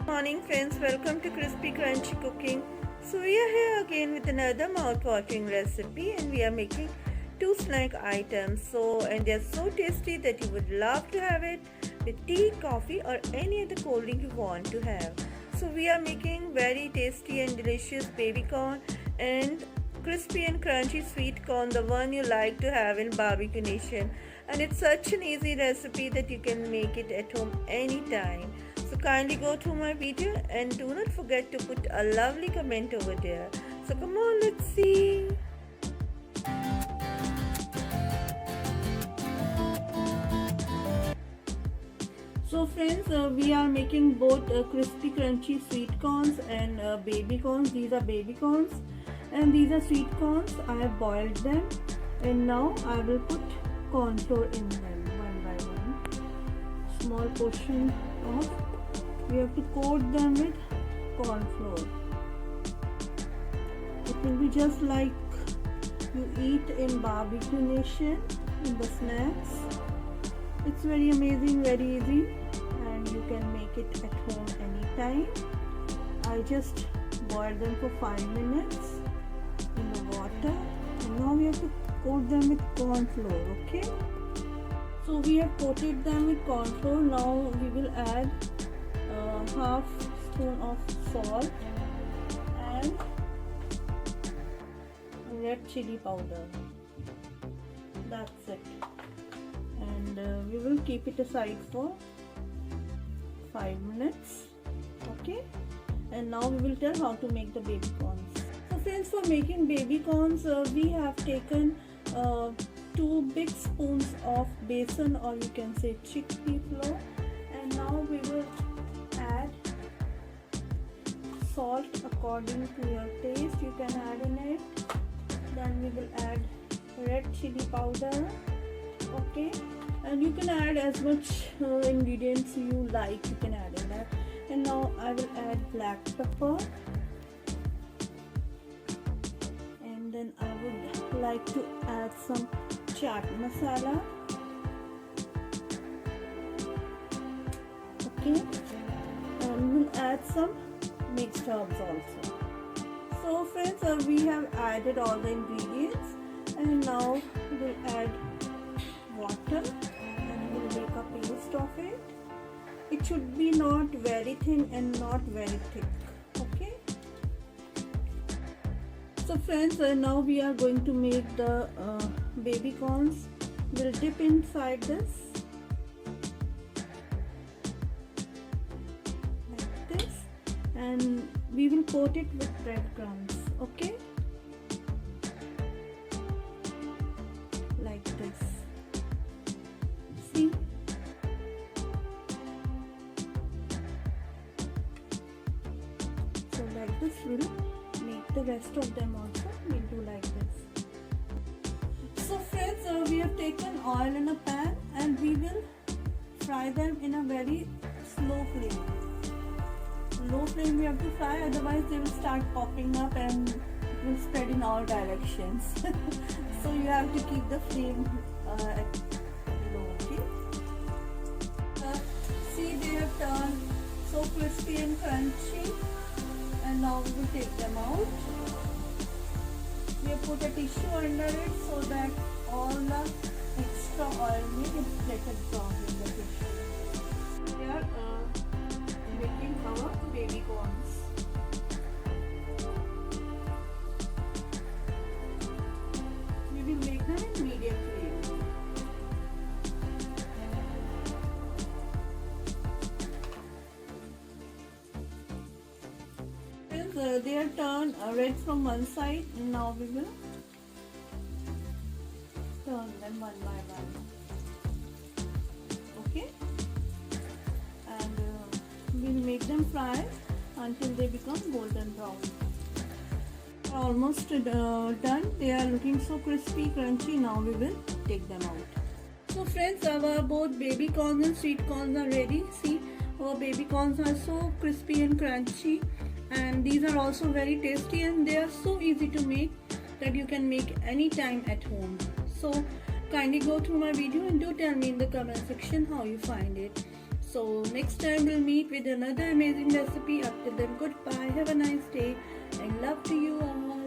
Morning friends, welcome to Crispy Crunchy Cooking. So we are here again with another mouth-watering recipe and we are making two snack items. And they're so tasty that you would love to have it with tea, coffee or any other cold drink you want to have. So we are making very tasty and delicious baby corn and crispy and crunchy sweet corn, the one you like to have in barbecue nation. And it's such an easy recipe that you can make it at home anytime. So kindly go through my video and do not forget to put a lovely comment over there. So come on, let's see. So friends, we are making both crispy crunchy sweet corns and baby corns. These are baby corns and these are sweet corns. I have boiled them and now I will put corn flour in them one by one. Small portion of, we have to coat them with corn flour. It will be just like you eat in barbecue nation in the snacks. It's very amazing, very easy, and you can make it at home anytime. I just boiled them for 5 minutes in the water and now we have to coat them with corn flour. Okay, so we have coated them with corn flour. Now we will add half spoon of salt and red chili powder. That's it, and we will keep it aside for 5 minutes. Okay, and now we will tell how to make the baby corns. So friends, for making baby corns we have taken 2 big spoons of besan, or you can say chickpea flour, and now we will add salt according to your taste. You can add in it. Then we will add red chili powder. Okay, and you can add as much ingredients you like, you can add in that. And now I will add black pepper, and then I would like to add some chaat masala. Okay, and we'll add some mixed herbs also. So friends, we have added all the ingredients and now we'll add water and we'll make a paste of it. It should be not very thin and not very thick. Okay, so friends, now we are going to make the baby corns. We'll dip inside this like this and we will coat it with breadcrumbs. Okay, like this. See, so like this we'll make the rest of them also. We'll do like this. So friends, we have taken oil in a pan and we will fry them in a very slow flame. Low flame we have to fry, otherwise they will start popping up and it will spread in all directions. So you have to keep the flame at low. Okay, see, they have turned so crispy and crunchy, and now we will take them out. We have put a tissue under it so that all the extra oil may get flattened from in the tissue. We are making our baby corns. We will make them in medium flame. Since they are turned red from one side, now we will turn them one by one. Okay, and we'll make them fry until they become golden brown. Almost done. They are looking so crispy, crunchy. Now we will take them out. So friends, our both baby corns and sweet corns are ready. See, our baby corns are so crispy and crunchy, and these are also very tasty, and they are so easy to make that you can make anytime at home. So kindly go through my video and do tell me in the comment section how you find it. So next time we'll meet with another amazing recipe. Up till then, goodbye. Have a nice day and love to you all.